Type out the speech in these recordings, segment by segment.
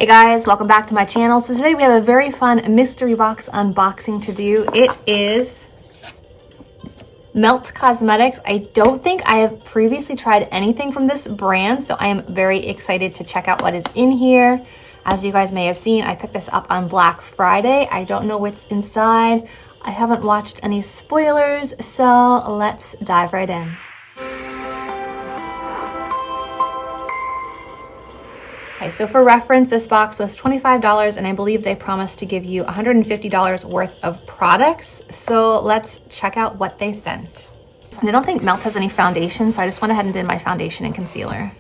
Hey guys, welcome back to my channel. So today we have a very fun mystery box unboxing to do. It is Melt Cosmetics. I don't think I have previously tried anything from this brand, so I am very excited to check out what is in here. As you guys may have seen, I picked this up on Black Friday. I don't know what's inside. I haven't watched any spoilers, so let's dive right in. Okay, so for reference, this box was $25 and I believe they promised to give you $150 worth of products. So let's check out what they sent. And I don't think Melt has any foundation, so I just went ahead and did my foundation and concealer.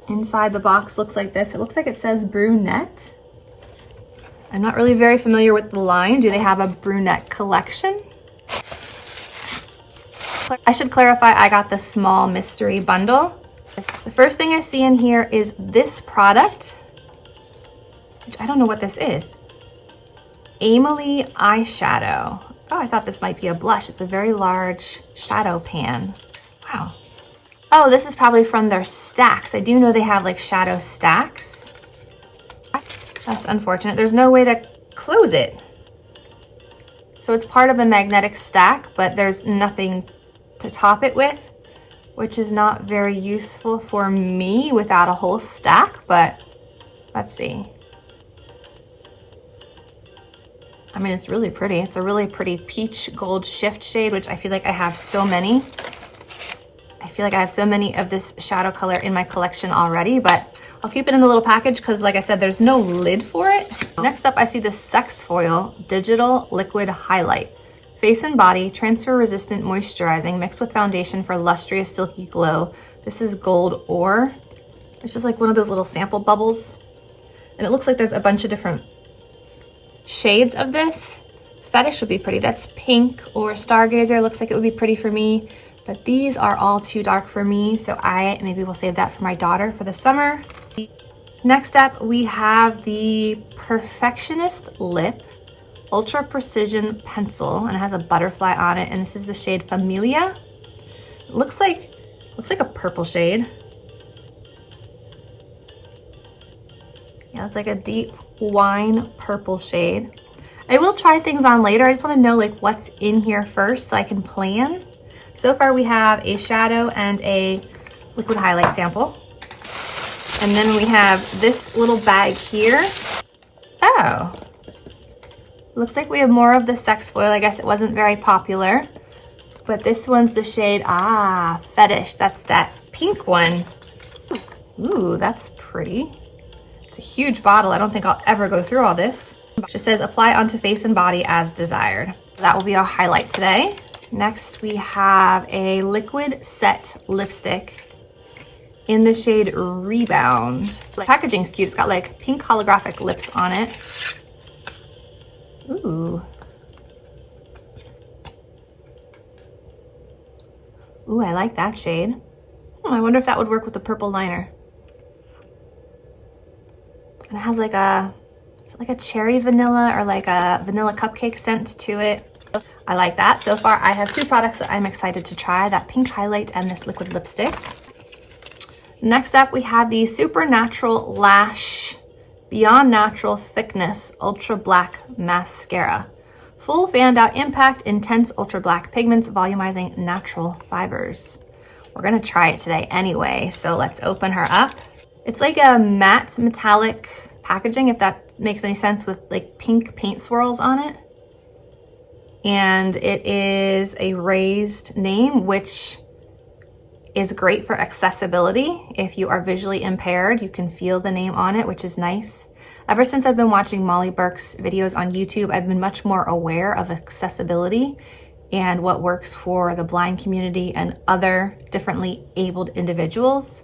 Inside the box looks like this. It looks like it says brunette. I'm not really very familiar with the line. Do they have a brunette collection? I should clarify, I got the small mystery bundle. The first thing I see in here is this product, which I don't know what this is. Emily eyeshadow. Oh, I thought this might be a blush. It's a very large shadow pan. Wow. Oh, this is probably from their stacks. I do know they have like shadow stacks. That's unfortunate. There's no way to close it. So it's part of a magnetic stack, but there's nothing to top it with, which is not very useful for me without a whole stack, but let's see. I mean, it's really pretty. It's a really pretty peach gold shift shade, which I feel like I have so many. I feel like I have so many of this shadow color in my collection already, but I'll keep it in the little package because, like I said, there's no lid for it. Next up, I see the Sex Foil Digital Liquid Highlight. Face and body, transfer resistant moisturizing, mixed with foundation for lustrous silky glow. This is gold ore. It's just like one of those little sample bubbles. And it looks like there's a bunch of different shades of this. Fetish would be pretty. That's pink, or Stargazer looks like it would be pretty for me. But these are all too dark for me, so maybe we'll save that for my daughter for the summer. Next up, we have the Perfectionist Lip Ultra Precision Pencil, and it has a butterfly on it, and this is the shade Familia. It looks like a purple shade. Yeah, it's like a deep wine purple shade. I will try things on later. I just want to know like what's in here first so I can plan. So far we have a shadow and a liquid highlight sample. And then we have this little bag here. Oh. Looks like we have more of the Sex Foil. I guess it wasn't very popular. But this one's the shade, Fetish. That's that pink one. Ooh, that's pretty. It's a huge bottle. I don't think I'll ever go through all this. It just says apply onto face and body as desired. That will be our highlight today. Next, we have a liquid set lipstick in the shade Rebound. The packaging's cute. It's got like pink holographic lips on it. Ooh. Ooh, I like that shade. I wonder if that would work with the purple liner. And it has like a cherry vanilla or like a vanilla cupcake scent to it. I like that. So far, I have two products that I'm excited to try, that pink highlight and this liquid lipstick. Next up, we have the Supernatural Lash Beyond Natural Thickness Ultra Black Mascara. Full fanned out impact, intense ultra black pigments, volumizing natural fibers. We're gonna try it today anyway, so let's open her up. It's like a matte metallic packaging, if that makes any sense, with like pink paint swirls on it. And it is a raised name, which is great for accessibility. If you are visually impaired, you can feel the name on it, which is nice. Ever since I've been watching Molly Burke's videos on YouTube, I've been much more aware of accessibility and what works for the blind community and other differently abled individuals.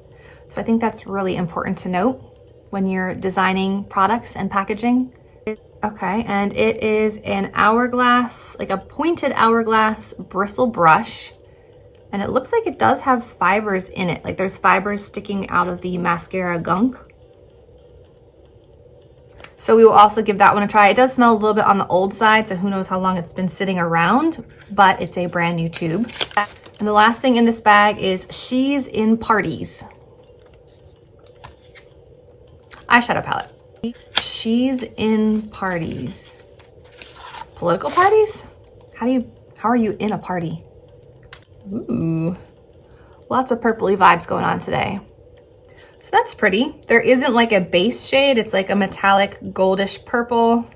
So I think that's really important to note when you're designing products and packaging. Okay, and it is an hourglass, like a pointed hourglass bristle brush. And it looks like it does have fibers in it. Like there's fibers sticking out of the mascara gunk. So we will also give that one a try. It does smell a little bit on the old side, so who knows how long it's been sitting around, but it's a brand new tube. And the last thing in this bag is She's in Parties. eyeshadow palette. She's in parties. Political parties? How are you in a party? Ooh, lots of purpley vibes going on today. So that's pretty. There isn't like a base shade. It's like a metallic goldish purple.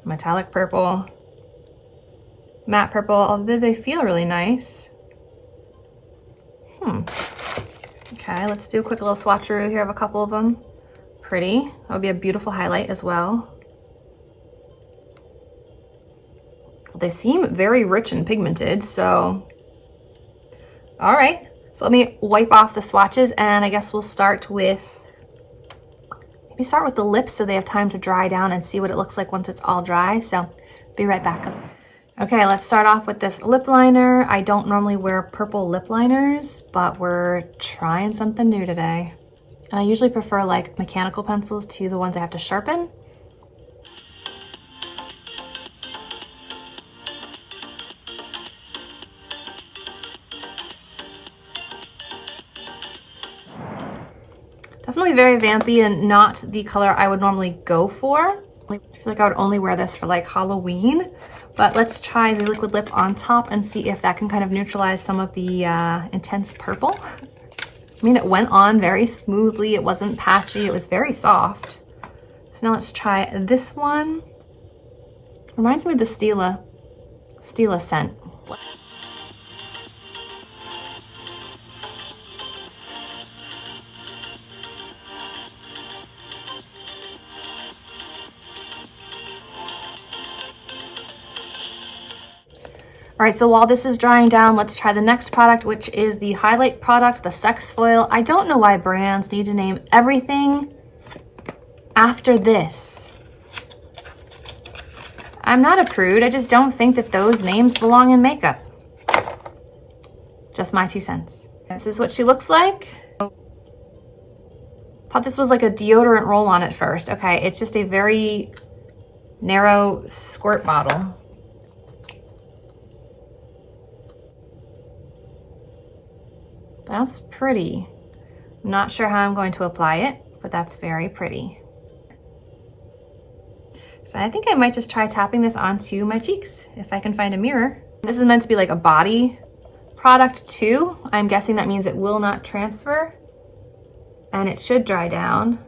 Metallic purple. Matte purple, although they feel really nice. Okay, let's do a quick little swatcheroo here of a couple of them. Pretty. That would be a beautiful highlight as well. They seem very rich and pigmented, so. All right, so let me wipe off the swatches, and I guess we'll start with, maybe start with the lips so they have time to dry down and see what it looks like once it's all dry. So be right back. Okay, let's start off with this lip liner. I don't normally wear purple lip liners, but we're trying something new today. And I usually prefer like mechanical pencils to the ones I have to sharpen. Definitely very vampy and not the color I would normally go for. I feel like I would only wear this for like Halloween, but let's try the liquid lip on top and see if that can kind of neutralize some of the intense purple. I mean, it went on very smoothly. It wasn't patchy. It was very soft. So now let's try this one. Reminds me of the Stila scent. All right, so while this is drying down, let's try the next product, which is the highlight product, the Sex Foil. I don't know why brands need to name everything after this. I'm not a prude. I just don't think that those names belong in makeup. Just my 2 cents. This is what she looks like. Thought this was like a deodorant roll-on at first. Okay, it's just a very narrow squirt bottle. That's pretty. I'm not sure how I'm going to apply it, but that's very pretty. So I think I might just try tapping this onto my cheeks if I can find a mirror. This is meant to be like a body product too. I'm guessing that means it will not transfer and it should dry down.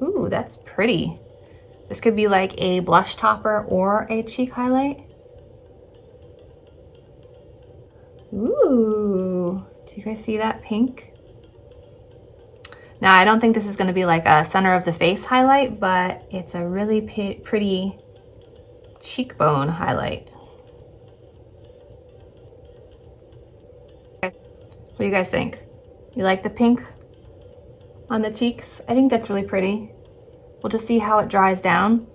Ooh, that's pretty. This could be like a blush topper or a cheek highlight. Ooh, do you guys see that pink? Now, I don't think this is going to be like a center of the face highlight, but it's a really pretty cheekbone highlight. What do you guys think? You like the pink on the cheeks? I think that's really pretty. We'll just see how it dries down.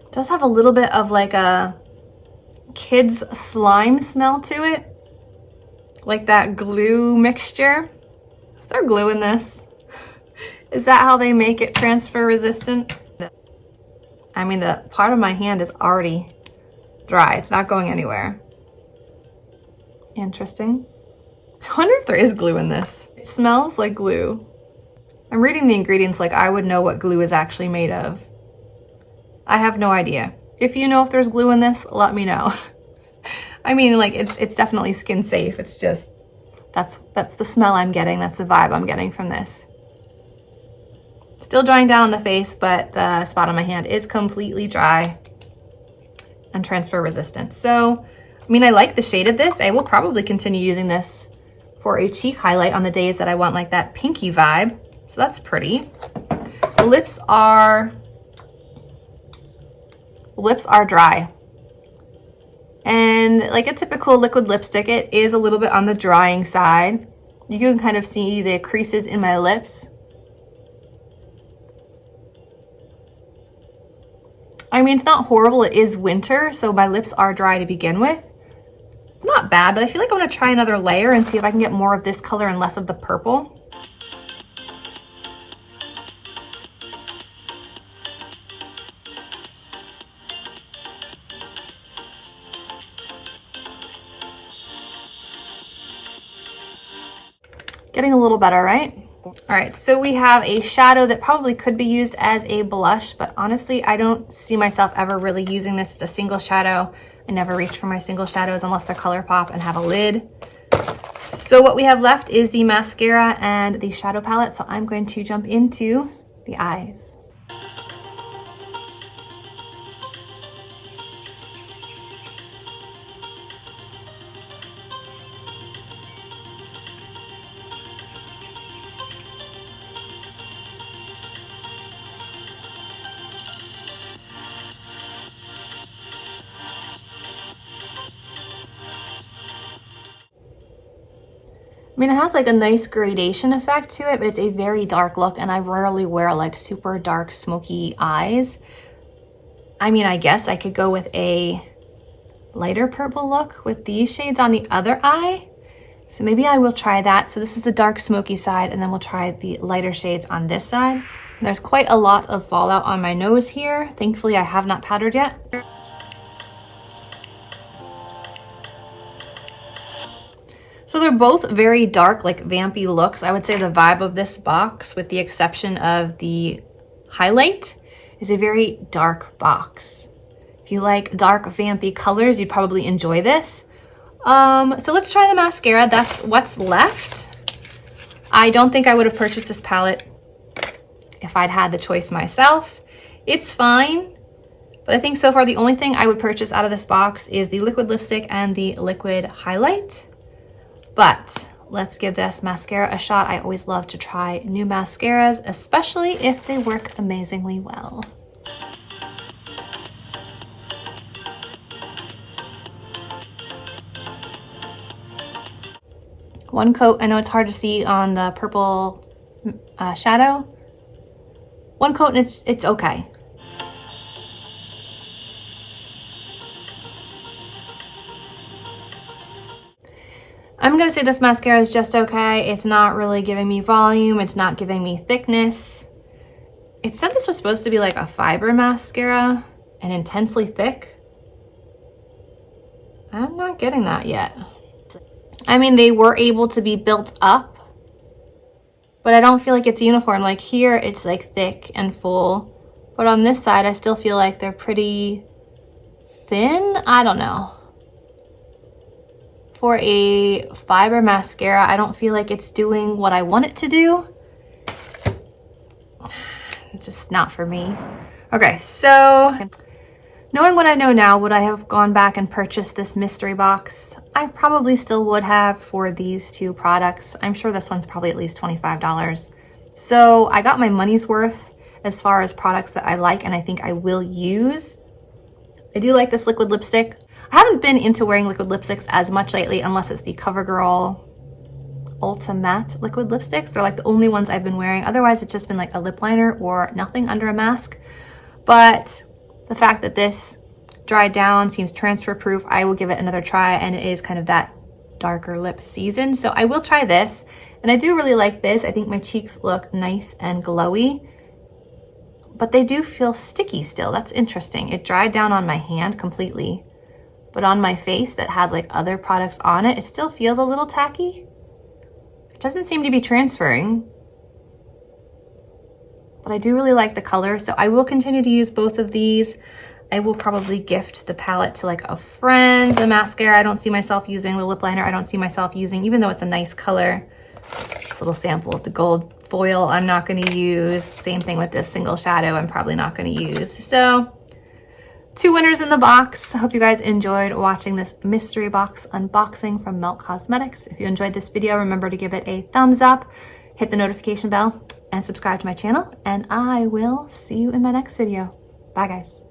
It does have a little bit of like a kid's slime smell to it, like that glue mixture. Is there glue in this? Is that how they make it transfer resistant? I mean, the part of my hand is already dry. It's not going anywhere. Interesting. I wonder if there is glue in this. It smells like glue. I'm reading the ingredients like I would know what glue is actually made of. I have no idea. If you know if there's glue in this, let me know. I mean, like, it's definitely skin safe. It's just, that's the smell I'm getting. That's the vibe I'm getting from this. Still drying down on the face, but the spot on my hand is completely dry and transfer resistant. So, I mean, I like the shade of this. I will probably continue using this for a cheek highlight on the days that I want like that pinky vibe. So that's pretty. The lips are dry. And like a typical liquid lipstick, it is a little bit on the drying side. You can kind of see the creases in my lips. I mean, it's not horrible. It is winter, so my lips are dry to begin with. It's not bad, but I feel like I want to try another layer and see if I can get more of this color and less of the purple. Getting a little better, right? All right, so we have a shadow that probably could be used as a blush, but honestly, I don't see myself ever really using this. It's a single shadow. I never reach for my single shadows unless they're ColourPop and have a lid. So what we have left is the mascara and the shadow palette. So I'm going to jump into the eyes. I mean, it has like a nice gradation effect to it, but it's a very dark look, and I rarely wear like super dark smoky eyes. I mean, I guess I could go with a lighter purple look with these shades on the other eye. So maybe I will try that. So this is the dark smoky side, and then we'll try the lighter shades on this side. There's quite a lot of fallout on my nose here. Thankfully, I have not powdered yet. So they're both very dark, like vampy looks. I would say the vibe of this box, with the exception of the highlight, is a very dark box. If you like dark vampy colors, you'd probably enjoy this. So let's try the mascara. That's what's left. I don't think I would have purchased this palette if I'd had the choice myself. It's fine, but I think so far the only thing I would purchase out of this box is the liquid lipstick and the liquid highlight. But let's give this mascara a shot. I always love to try new mascaras, especially if they work amazingly well. One coat. I know it's hard to see on the purple shadow. One coat and it's okay. I'm gonna say this mascara is just okay. It's not really giving me volume. It's not giving me thickness. It said this was supposed to be like a fiber mascara and intensely thick. I'm not getting that yet. I mean, they were able to be built up, but I don't feel like it's uniform. Like here, it's like thick and full, but on this side, I still feel like they're pretty thin. I don't know. For a fiber mascara, I don't feel like it's doing what I want it to do. It's just not for me. Okay, so knowing what I know now, would I have gone back and purchased this mystery box? I probably still would have for these two products. I'm sure this one's probably at least $25. So I got my money's worth as far as products that I like and I think I will use. I do like this liquid lipstick. I haven't been into wearing liquid lipsticks as much lately unless it's the CoverGirl Ultra Matte liquid lipsticks. They're like the only ones I've been wearing. Otherwise, it's just been like a lip liner or nothing under a mask. But the fact that this dried down, seems transfer proof, I will give it another try, and it is kind of that darker lip season. So I will try this, and I do really like this. I think my cheeks look nice and glowy, but they do feel sticky still. That's interesting. It dried down on my hand completely, but on my face that has like other products on it, it still feels a little tacky. It doesn't seem to be transferring, but I do really like the color. So I will continue to use both of these. I will probably gift the palette to like a friend. The mascara, I don't see myself using. The lip liner, I don't see myself using, even though it's a nice color. This little sample of the gold foil, I'm not gonna use. Same thing with this single shadow, I'm probably not gonna use. So, two winners in the box. I hope you guys enjoyed watching this mystery box unboxing from Melt Cosmetics. If you enjoyed this video, remember to give it a thumbs up, hit the notification bell, and subscribe to my channel. And I will see you in my next video. Bye, guys.